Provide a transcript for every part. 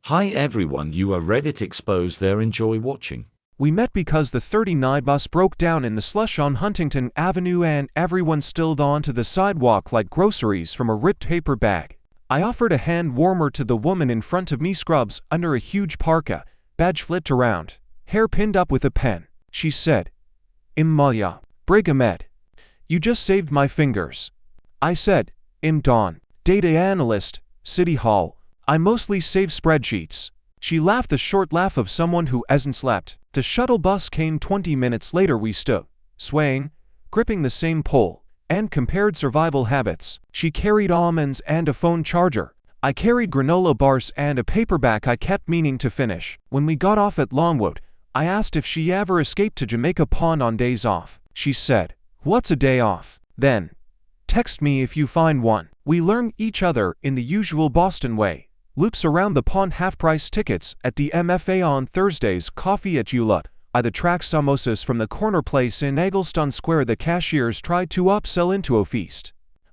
Hi everyone, you are Reddit exposed there, enjoy watching. We met because the 39 bus broke down in the slush on Huntington Avenue and everyone spilled onto the sidewalk like groceries from a ripped paper bag. I offered a hand warmer to the woman in front of me, scrubs under a huge parka, badge flipped around, hair pinned up with a pen. She said, Maya, Brigamet. You just saved my fingers. I said, Don, data analyst, City Hall. I mostly save spreadsheets. She laughed the short laugh of someone who hasn't slept. The shuttle bus came 20 minutes later. We stood, swaying, gripping the same pole, and compared survival habits. She carried almonds and a phone charger. I carried granola bars and a paperback I kept meaning to finish. When we got off at Longwood, I asked if she ever escaped to Jamaica Pond on days off. She said, "What's a day off?" Then, "Text me if you find one." We learn each other in the usual Boston way. Loops around the pond, half-price tickets at the MFA on Thursdays, coffee at Ulut. I the track samosas from the corner place in Eggleston Square the cashiers tried to upsell into a feast.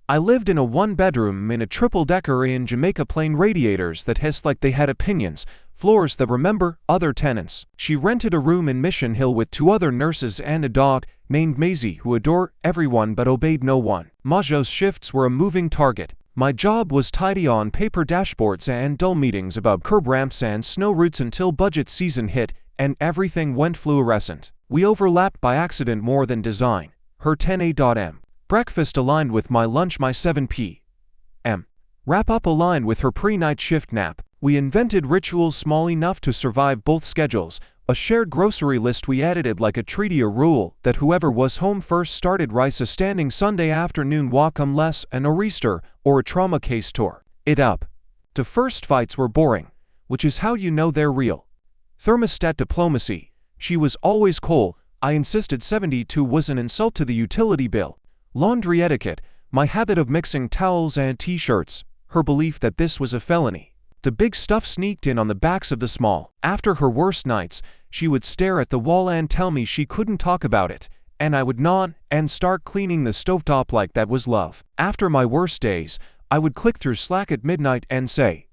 I lived in a one-bedroom in a triple-decker in Jamaica, plain radiators that hissed like they had opinions, floors that remember other tenants. She rented a room in Mission Hill with 2 other nurses and a dog named Maisie who adored everyone but obeyed no one. Majo's shifts were a moving target. My job was tidy on paper dashboards and dull meetings about curb ramps and snow routes until budget season hit and everything went fluorescent. We overlapped by accident more than design. Her 10 a.m. breakfast aligned with my lunch, my 7 p.m. wrap-up aligned with her pre-night shift nap. We invented rituals small enough to survive both schedules, a shared grocery list we edited like a treaty, a rule that whoever was home first started rice, a standing Sunday afternoon walk unless an oyster or a trauma case tore it up. The first fights were boring, which is how you know they're real. Thermostat diplomacy. She was always cold. I insisted 72 was an insult to the utility bill. Laundry etiquette, my habit of mixing towels and t-shirts, her belief that this was a felony. The big stuff sneaked in on the backs of the small. After her worst nights, she would stare at the wall and tell me she couldn't talk about it, and I would nod and start cleaning the stovetop like that was love. After my worst days, I would click through Slack at midnight and say,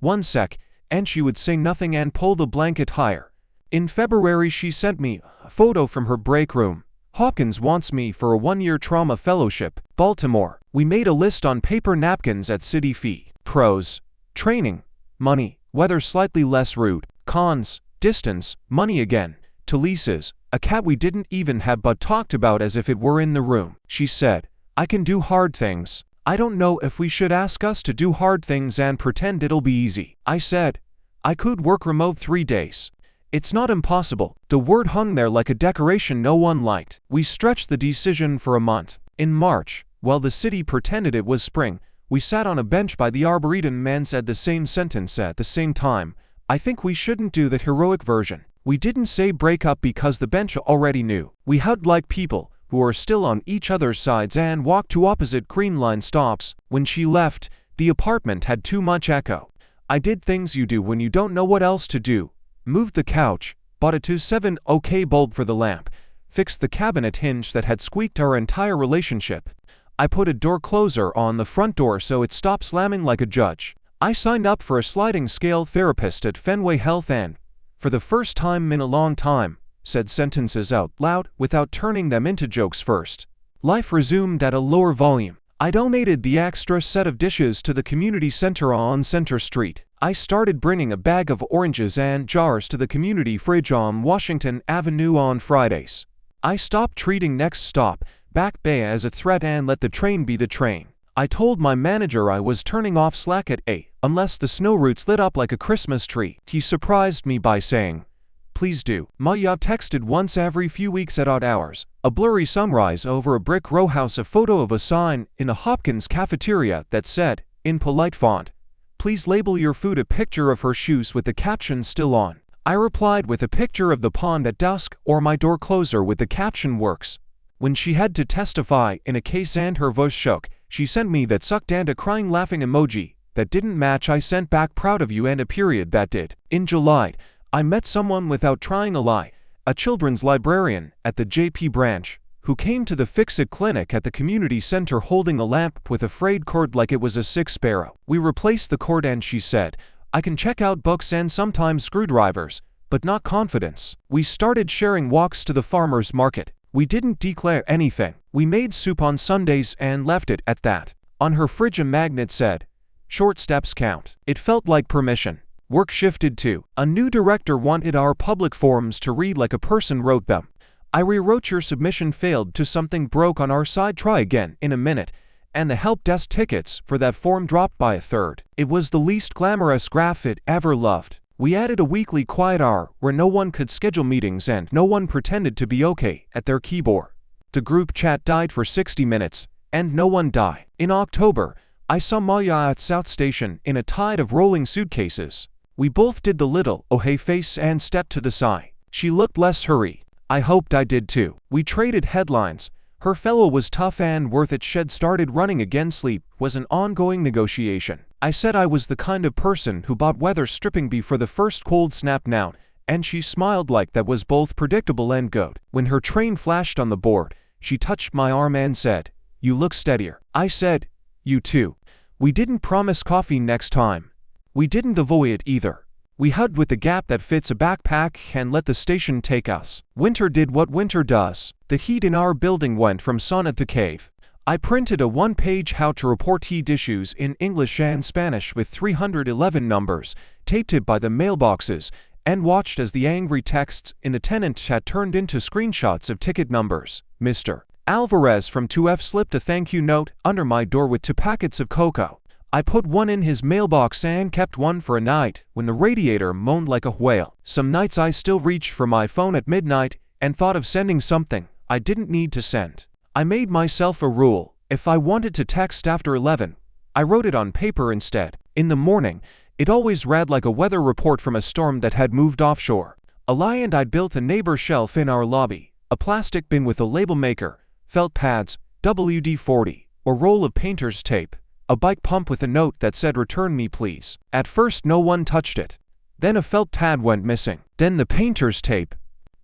"1 sec," and she would say nothing and pull the blanket higher. In February, she sent me a photo from her break room. Hawkins wants me for a 1-year trauma fellowship. Baltimore. We made a list on paper napkins at City Fee. Pros: training, money, weather slightly less rude. Cons: distance, money again. To leases, a cat we didn't even have but talked about as if it were in the room. She said, "I can do hard things. I don't know if we should ask us to do hard things and pretend it'll be easy." I said, "I could work remote 3 days. It's not impossible." The word hung there like a decoration no one liked. We stretched the decision for a month. In March, while the city pretended it was spring, we sat on a bench by the arboretum and said the same sentence at the same time. I think we shouldn't do the heroic version. We didn't say break up because the bench already knew. We hugged like people who are still on each other's sides and walked to opposite Green Line stops. When she left, the apartment had too much echo. I did things you do when you don't know what else to do. Moved the couch, bought a 2.7 OK bulb for the lamp, fixed the cabinet hinge that had squeaked our entire relationship. I put a door closer on the front door so it stopped slamming like a judge. I signed up for a sliding scale therapist at Fenway Health and, for the first time in a long time, said sentences out loud without turning them into jokes first. Life resumed at a lower volume. I donated the extra set of dishes to the community center on Center Street. I started bringing a bag of oranges and jars to the community fridge on Washington Avenue on Fridays. I stopped treating next stop, Back Bay, as a threat and let the train be the train. I told my manager I was turning off Slack at 8, unless the snow routes lit up like a Christmas tree. He surprised me by saying, "Please do." Maya texted once every few weeks at odd hours, a blurry sunrise over a brick row house, a photo of a sign in a Hopkins cafeteria that said, in polite font, "Please label your food," a picture of her shoes with the caption still on. I replied with a picture of the pond at dusk or my door closer with the caption "Works." When she had to testify in a case and her voice shook, she sent me that sucked and a crying laughing emoji that didn't match. I sent back "proud of you" and a period that did. In July, I met someone without trying a lie, a children's librarian at the JP branch, who came to the Fix-It clinic at the community center holding a lamp with a frayed cord like it was a sick sparrow. We replaced the cord and she said, I can check out books and sometimes screwdrivers, but not confidence. We started sharing walks to the farmer's market. We didn't declare anything. We made soup on Sundays and left it at that. On her fridge a magnet said, "Short steps count." It felt like permission. Work shifted too. A new director wanted our public forums to read like a person wrote them. I rewrote "Your submission failed" to "Something broke on our side, try again" in a minute, and the help desk tickets for that form dropped by a third. It was the least glamorous graph it ever loved. We added a weekly quiet hour where no one could schedule meetings and no one pretended to be okay at their keyboard. The group chat died for 60 minutes, and no one died. In October, I saw Maya at South Station in a tide of rolling suitcases. We both did the little oh hey face and stepped to the side. She looked less hurried. I hoped I did too. We traded headlines. Her fellow was tough and worth it. Shed started running again. Sleep was an ongoing negotiation. I said I was the kind of person who bought weather stripping before the first cold snap now, and she smiled like that was both predictable and good. When her train flashed on the board, she touched my arm and said, "You look steadier." I said, "You too." We didn't promise coffee next time. We didn't avoid it either. We hugged with the gap that fits a backpack and let the station take us. Winter did what winter does. The heat in our building went from sauna to cave. I printed a one-page how to report heat issues in English and Spanish with 311 numbers, taped it by the mailboxes, and watched as the angry texts in the tenant chat turned into screenshots of ticket numbers. Mr. Alvarez from 2F slipped a thank you note under my door with 2 packets of cocoa. I put one in his mailbox and kept one for a night when the radiator moaned like a whale. Some nights I still reached for my phone at midnight and thought of sending something I didn't need to send. I made myself a rule. If I wanted to text after 11, I wrote it on paper instead. In the morning, it always read like a weather report from a storm that had moved offshore. Ali and I'd built a neighbor shelf in our lobby, a plastic bin with a label maker, felt pads, WD-40, a roll of painter's tape, a bike pump with a note that said "Return me please." At first no one touched it. Then a felt pad went missing. Then the painter's tape.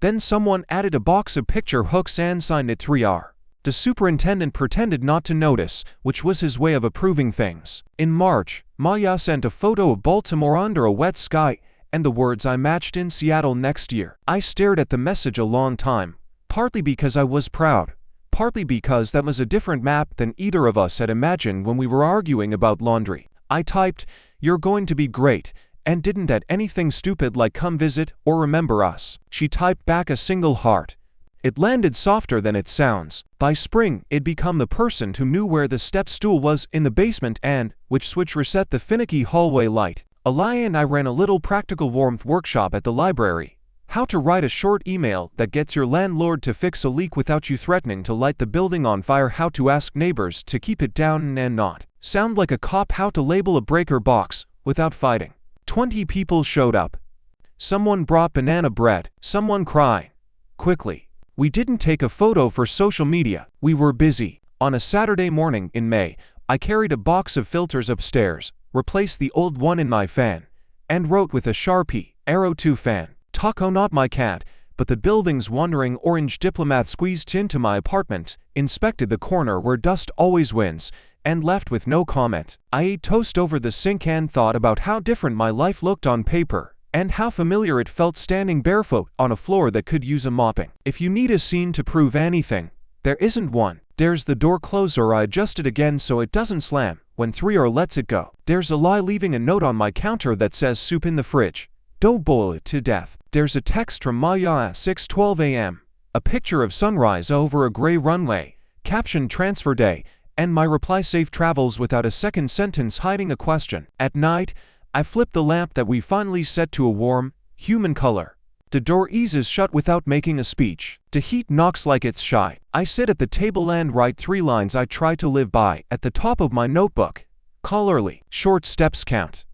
Then someone added a box of picture hooks and signed it 3R. The superintendent pretended not to notice, which was his way of approving things. In March, Maya sent a photo of Baltimore under a wet sky and the words "I matched in Seattle next year." I stared at the message a long time, partly because I was proud, partly because that was a different map than either of us had imagined when we were arguing about laundry. I typed, "You're going to be great," and didn't add anything stupid like "come visit" or "remember us." She typed back a single heart. It landed softer than it sounds. By spring, it'd become the person who knew where the step stool was in the basement and which switch reset the finicky hallway light. Ali and I ran a little practical warmth workshop at the library. How to write a short email that gets your landlord to fix a leak without you threatening to light the building on fire. How to ask neighbors to keep it down and not sound like a cop. How to label a breaker box without fighting. 20 people showed up. Someone brought banana bread. Someone cried. Quickly. We didn't take a photo for social media. We were busy. On a Saturday morning in May, I carried a box of filters upstairs, replaced the old one in my fan, and wrote with a Sharpie, "Arrow 2 fan." Taco, not my cat, but the building's wandering orange diplomat, squeezed into my apartment, inspected the corner where dust always wins, and left with no comment. I ate toast over the sink and thought about how different my life looked on paper, and how familiar it felt standing barefoot on a floor that could use a mopping. If you need a scene to prove anything, there isn't one. There's the door closer I adjusted again so it doesn't slam when 3R lets it go. There's Ali leaving a note on my counter that says "soup in the fridge. Don't boil it to death." There's a text from Maya at 6:12 a.m., a picture of sunrise over a gray runway, captioned "Transfer Day," and my reply "Safe travels" without a second sentence hiding a question. At night, I flip the lamp that we finally set to a warm, human color. The door eases shut without making a speech. The heat knocks like it's shy. I sit at the table and write 3 lines I try to live by at the top of my notebook. Call early. Short steps count.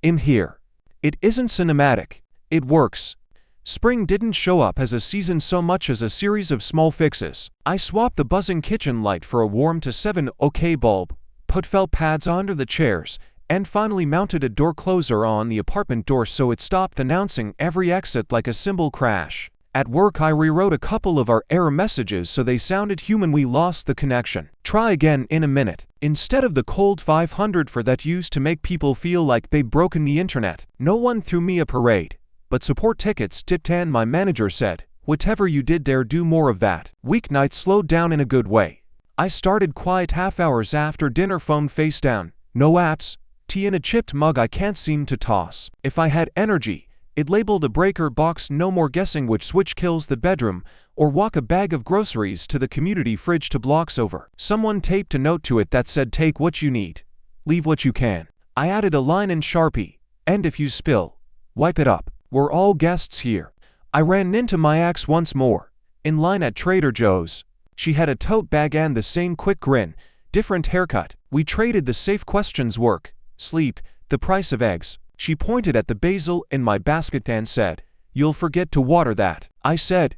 I'm here. It isn't cinematic. It works. Spring didn't show up as a season so much as a series of small fixes. I swapped the buzzing kitchen light for a warm to 7 OK bulb, put felt pads under the chairs, and finally mounted a door closer on the apartment door so it stopped announcing every exit like a cymbal crash. At work I rewrote a couple of our error messages so they sounded human. We lost the connection. Try again in a minute. Instead of the cold 500 for that used to make people feel like they'd broken the internet. No one threw me a parade, but support tickets dipped and my manager said, "Whatever you did there, do more of that." Weeknights slowed down in a good way. I started quiet half hours after dinner, phone face down. No apps, tea in a chipped mug I can't seem to toss. If I had energy, it labeled the breaker box. No more guessing which switch kills the bedroom, or walk a bag of groceries to the community fridge to blocks over. Someone taped a note to it that said, "Take what you need, leave what you can." I added a line in Sharpie, "And if you spill, wipe it up. We're all guests here." I ran into my ex once more, in line at Trader Joe's. She had a tote bag and the same quick grin, different haircut. We traded the safe questions: work, sleep, the price of eggs. She pointed at the basil in my basket and said, "You'll forget to water that." I said,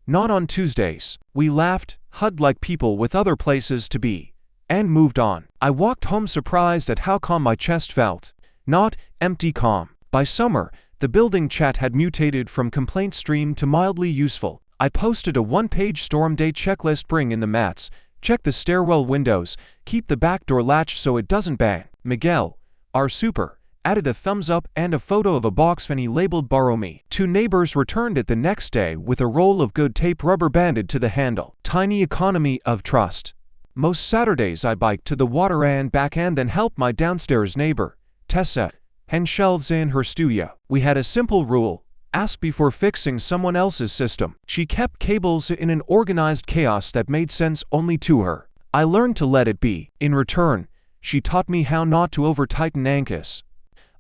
"Not on Tuesdays." We laughed, hugged like people with other places to be, and moved on. I walked home surprised at how calm my chest felt. Not empty calm. By summer, the building chat had mutated from complaint stream to mildly useful. I posted a one-page storm day checklist: bring in the mats, check the stairwell windows, keep the back door latch so it doesn't bang. Miguel, our super, added a thumbs up and a photo of a box fanny labeled "Borrow Me." 2 neighbors returned it the next day with a roll of good tape rubber banded to the handle. Tiny economy of trust. Most Saturdays I biked to the water and back and then helped my downstairs neighbor, Tessa, hang shelves in her studio. We had a simple rule: ask before fixing someone else's system. She kept cables in an organized chaos that made sense only to her. I learned to let it be. In return, she taught me how not to over-tighten anchors.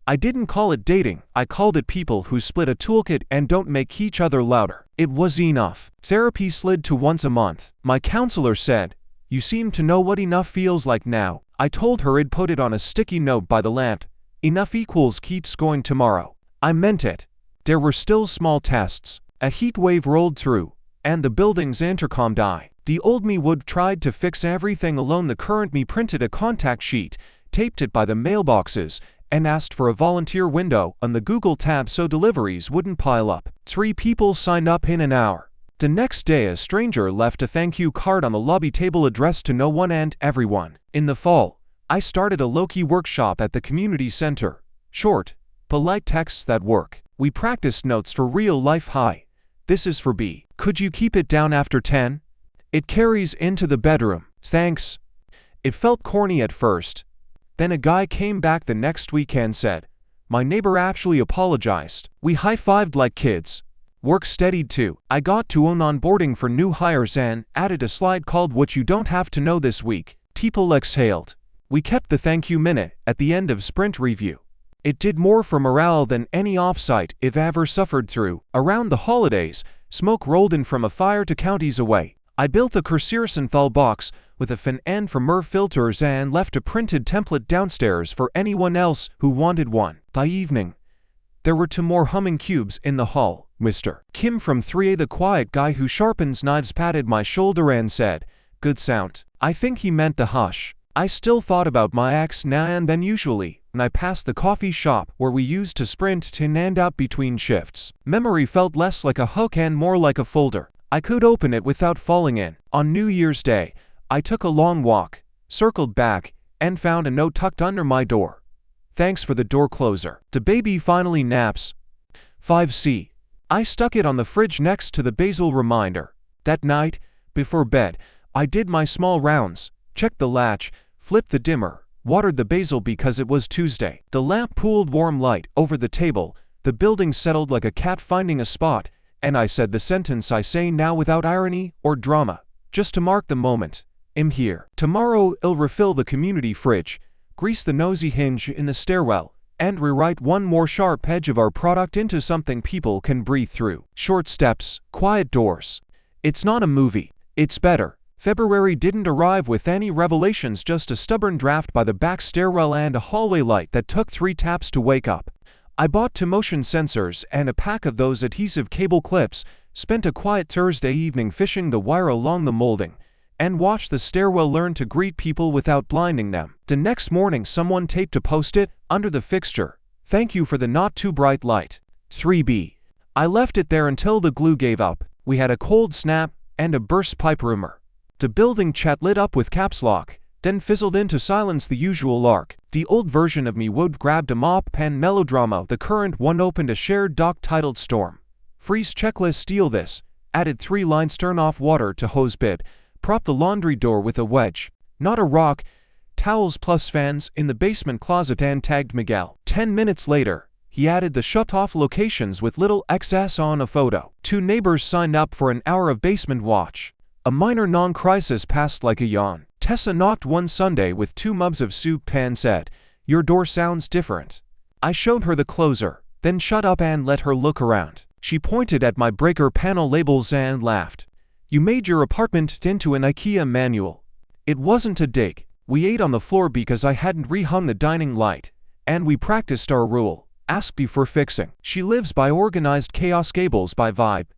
I didn't call it dating, I called it people who split a toolkit and don't make each other louder. It was enough. Therapy slid to once a month. My counselor said, "You seem to know what enough feels like now." I told her I'd put it on a sticky note by the lamp. Enough equals keeps going tomorrow. I meant it. There were still small tests. A heat wave rolled through, and the building's intercom died. The old me would tried to fix everything alone. The current me printed a contact sheet, taped it by the mailboxes, and asked for a volunteer window on the Google tab so deliveries wouldn't pile up. 3 people signed up in an hour. The next day a stranger left a thank you card on the lobby table addressed to no one and everyone. In the fall, I started a low-key workshop at the community center. Short, polite texts that work. We practiced notes for real life. "Hi, this is for B. Could you keep it down after 10? It carries into the bedroom. Thanks." It felt corny at first. Then a guy came back the next week and said, "My neighbor actually apologized." We high-fived like kids. Work steadied too. I got to own onboarding for new hires and added a slide called "What You Don't Have to Know This Week." People exhaled. We kept the thank you minute at the end of sprint review. It did more for morale than any offsite I've ever suffered through. Around the holidays, smoke rolled in from a fire to counties away. I built a Kursiersenthal box with a fan and for MER filters and left a printed template downstairs for anyone else who wanted one. By evening, there were 2 more humming cubes in the hall. Mr. Kim from 3A, the quiet guy who sharpens knives, patted my shoulder and said, "Good sound." I think he meant the hush. I still thought about my ex now and then, usually when I passed the coffee shop where we used to sprint in and out between shifts. Memory felt less like a hook and more like a folder. I could open it without falling in. On New Year's Day, I took a long walk, circled back, and found a note tucked under my door. "Thanks for the door closer. The baby finally naps. 5C. I stuck it on the fridge next to the basil reminder. That night, before bed, I did my small rounds, checked the latch, flipped the dimmer, watered the basil because it was Tuesday. The lamp pooled warm light over the table, the building settled like a cat finding a spot, and I said the sentence I say now without irony or drama, just to mark the moment. "I'm here." Tomorrow I'll refill the community fridge, grease the nosy hinge in the stairwell, and rewrite one more sharp edge of our product into something people can breathe through. Short steps, quiet doors. It's not a movie. It's better. February didn't arrive with any revelations, just a stubborn draft by the back stairwell and a hallway light that took 3 taps to wake up. I bought 2 motion sensors and a pack of those adhesive cable clips, spent a quiet Thursday evening fishing the wire along the molding, and watched the stairwell learn to greet people without blinding them. The next morning someone taped a post-it under the fixture. "Thank you for the not too bright light. 3B. I left it there until the glue gave up. We had a cold snap and a burst pipe rumor. The building chat lit up with caps lock, then fizzled into silence the usual lark. The old version of me would grabbed a mop pen melodrama, the current one opened a shared doc titled Storm. Freeze checklist steal this, added 3 lines turn off water to hose bib, prop the laundry door with a wedge, not a rock, towels plus fans in the basement closet and tagged Miguel. 10 minutes later, he added the shut-off locations with little XS on a photo. 2 neighbors signed up for an hour of basement watch. A minor non-crisis passed like a yawn. Tessa knocked one Sunday with 2 mugs of soup and said, "Your door sounds different." I showed her the closer, then shut up and let her look around. She pointed at my breaker panel labels and laughed. "You made your apartment into an IKEA manual." It wasn't a dig. We ate on the floor because I hadn't rehung the dining light, and we practiced our rule, ask before fixing. She lives by organized chaos, cables by vibe,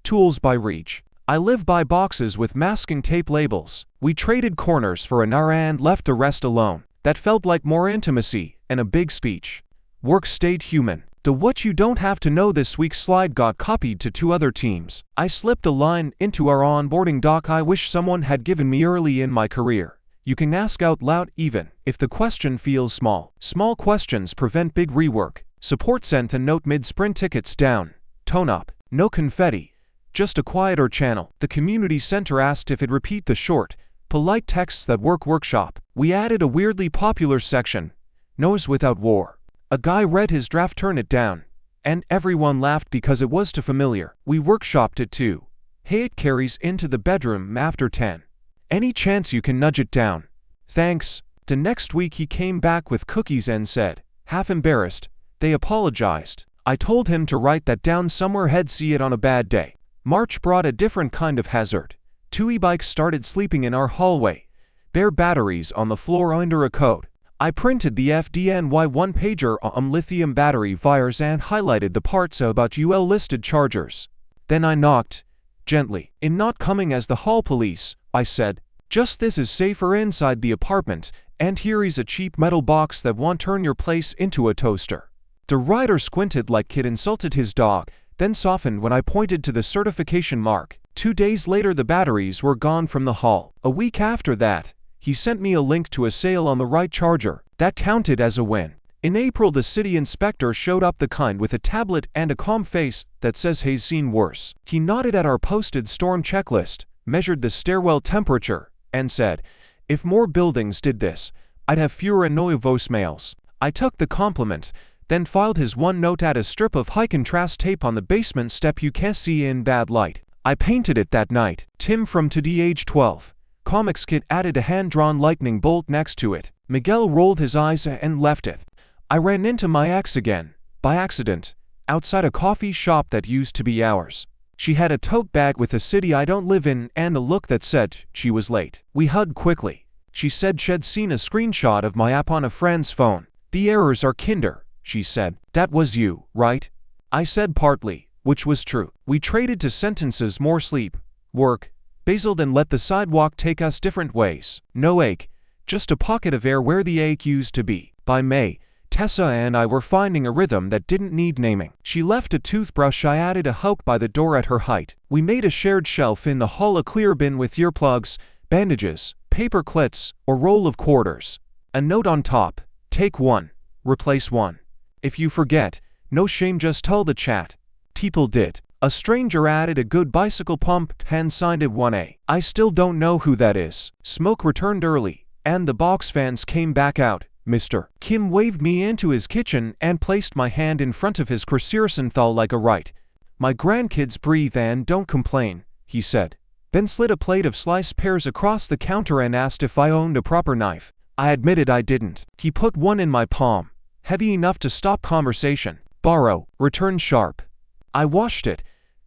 tools by reach. I live by boxes with masking tape labels. We traded corners for an hour and left the rest alone. That felt like more intimacy and a big speech. Work stayed human. The what you don't have to know this week's slide got copied to 2 other teams. I slipped a line into our onboarding doc I wish someone had given me early in my career. You can ask out loud even if the question feels small. Small questions prevent big rework. Support sent a note mid-sprint, tickets down. Tone up. No confetti. Just a quieter channel. The community center asked if it'd repeat the short, polite texts that workshop. We added a weirdly popular section. No's without war. A guy read his draft, turn it down, and everyone laughed because it was too familiar. We workshopped it too. Hey, it carries into the bedroom after 10. Any chance you can nudge it down? Thanks. The next week he came back with cookies and said, half embarrassed, they apologized. I told him to write that down somewhere, he'd see it on a bad day. March brought a different kind of hazard. 2 e-bikes started sleeping in our hallway. Bare batteries on the floor under a coat. I printed the FDNY 1-pager on lithium battery wires and highlighted the parts about UL listed chargers. Then I knocked, gently. In not coming as the hall police, I said, "Just this is safer inside the apartment, and here is a cheap metal box that won't turn your place into a toaster." The writer squinted like kid insulted his dog, then softened when I pointed to the certification mark. 2 days later the batteries were gone from the hall. A week after that, he sent me a link to a sale on the right charger. That counted as a win. In April the city inspector showed up, the kind with a tablet and a calm face that says he's seen worse. He nodded at our posted storm checklist, measured the stairwell temperature, and said, "If more buildings did this, I'd have fewer annoying voicemails." I took the compliment, then filed his one note, at a strip of high contrast tape on the basement step you can't see in bad light. I painted it that night. Tim from Today age 12. Comics Kid added a hand-drawn lightning bolt next to it. Miguel rolled his eyes and left it. I ran into my ex again, by accident, outside a coffee shop that used to be ours. She had a tote bag with a city I don't live in and a look that said she was late. We hugged quickly. She said she'd seen a screenshot of my app on a friend's phone. "The errors are kinder," she said. "That was you, right?" I said partly, which was true. We traded to sentences, more sleep, work, basiled and let the sidewalk take us different ways. No ache, just a pocket of air where the ache used to be. By May, Tessa and I were finding a rhythm that didn't need naming. She left a toothbrush, I added a hook by the door at her height. We made a shared shelf in the hall, a clear bin with earplugs, bandages, paper clips, or roll of quarters. A note on top, take 1, replace 1. If you forget, no shame, just tell the chat. People did. A stranger added a good bicycle pump and signed it 1A. I still don't know who that is. Smoke returned early, and the box fans came back out. Mr. Kim waved me into his kitchen and placed my hand in front of his quercetin like a right. "My grandkids breathe and don't complain," he said. Then slid a plate of sliced pears across the counter and asked if I owned a proper knife. I admitted I didn't. He put one in my palm, heavy enough to stop conversation. "Borrow," returned sharp. I washed it,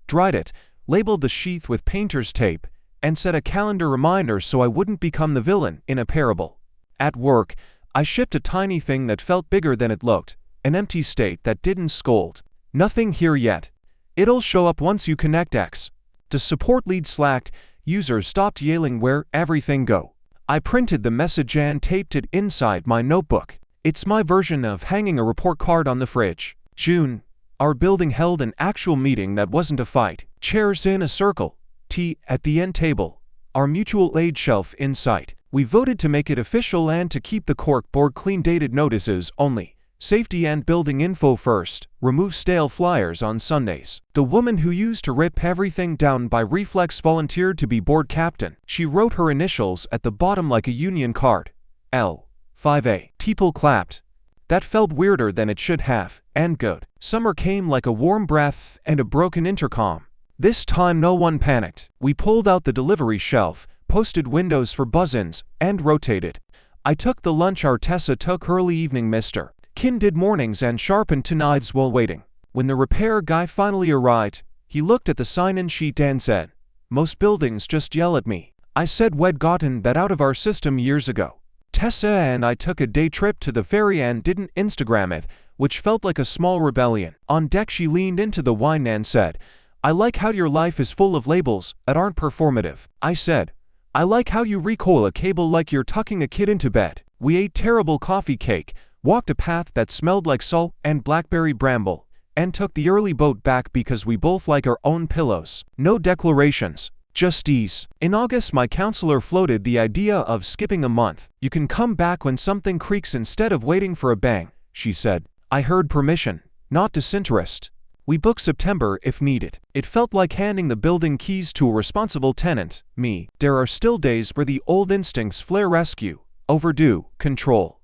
dried it, labeled the sheath with painter's tape, and set a calendar reminder so I wouldn't become the villain in a parable. At work, I shipped a tiny thing that felt bigger than it looked, an empty state that didn't scold. "Nothing here yet. It'll show up once you connect X." The support lead slacked, users stopped yelling "where everything go." I printed the message and taped it inside my notebook. It's my version of hanging a report card on the fridge. June, Our building held an actual meeting that wasn't a fight. Chairs in a circle, tea at the end table, our mutual aid shelf in sight. We voted to make it official and to keep the cork board clean. Dated notices only. Safety and building info first. Remove stale flyers on Sundays. The woman who used to rip everything down by reflex volunteered to be board captain. She wrote her initials at the bottom like a union card. L. 5A. People clapped. That felt weirder than it should have, and good. Summer came like a warm breath and a broken intercom. This time no one panicked. We pulled out the delivery shelf, posted windows for buzz-ins, and rotated. I took the lunch hour. Tessa took early evening. Mr. Kin did mornings and sharpened tonight's while waiting. When the repair guy finally arrived, he looked at the sign-in sheet and said, "Most buildings just yell at me." I said we'd gotten that out of our system years ago. Tessa and I took a day trip to the ferry and didn't Instagram it, which felt like a small rebellion. On deck she leaned into the wine and said, "I like how your life is full of labels that aren't performative." I said, "I like how you recoil a cable like you're tucking a kid into bed." We ate terrible coffee cake, walked a path that smelled like salt and blackberry bramble, and took the early boat back because we both like our own pillows. No declarations, just ease. In August my counselor floated the idea of skipping a month. You can come back when something creaks instead of waiting for a bang, she said. I heard permission, not disinterest. We booked September if needed. It felt like handing the building keys to a responsible tenant, me. There are still days where the old instincts flare. Rescue, overdue, control.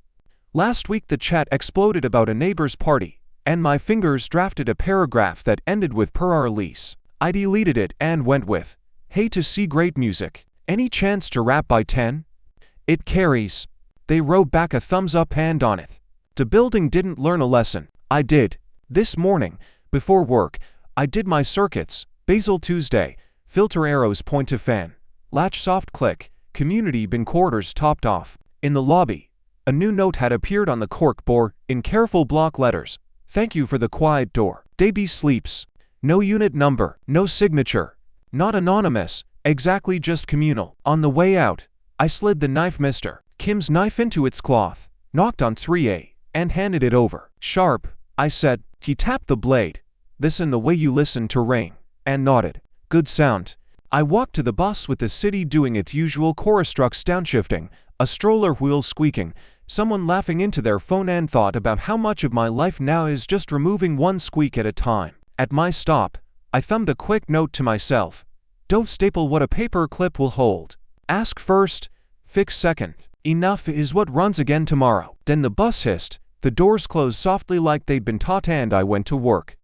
Last week the chat exploded about a neighbor's party, and my fingers drafted a paragraph that ended with "per our lease." I deleted it and went with, "Hey, to see great music. Any chance to rap by 10? It carries." They wrote back a thumbs up hand on it. The building didn't learn a lesson. I did. This morning, before work, I did my circuits. Basil Tuesday, filter arrows point to fan. Latch soft click, community bin quarters topped off. In the lobby, a new note had appeared on the cork board in careful block letters. "Thank you for the quiet door." Davy sleeps. No unit number, no signature. Not anonymous, exactly just communal. On the way out, I slid the knife Mr. Kim's knife into its cloth, knocked on 3A, and handed it over. "Sharp," I said. He tapped the blade. "This in the way you listen to rain," and nodded. "Good sound." I walked to the bus with the city doing its usual chorus trucks downshifting, a stroller wheel squeaking, someone laughing into their phone, and thought about how much of my life now is just removing one squeak at a time. At my stop, I thumbed a quick note to myself. Don't staple what a paper clip will hold. Ask first, fix second. Enough is what runs again tomorrow. Then the bus hissed, the doors closed softly like they'd been taught, and I went to work.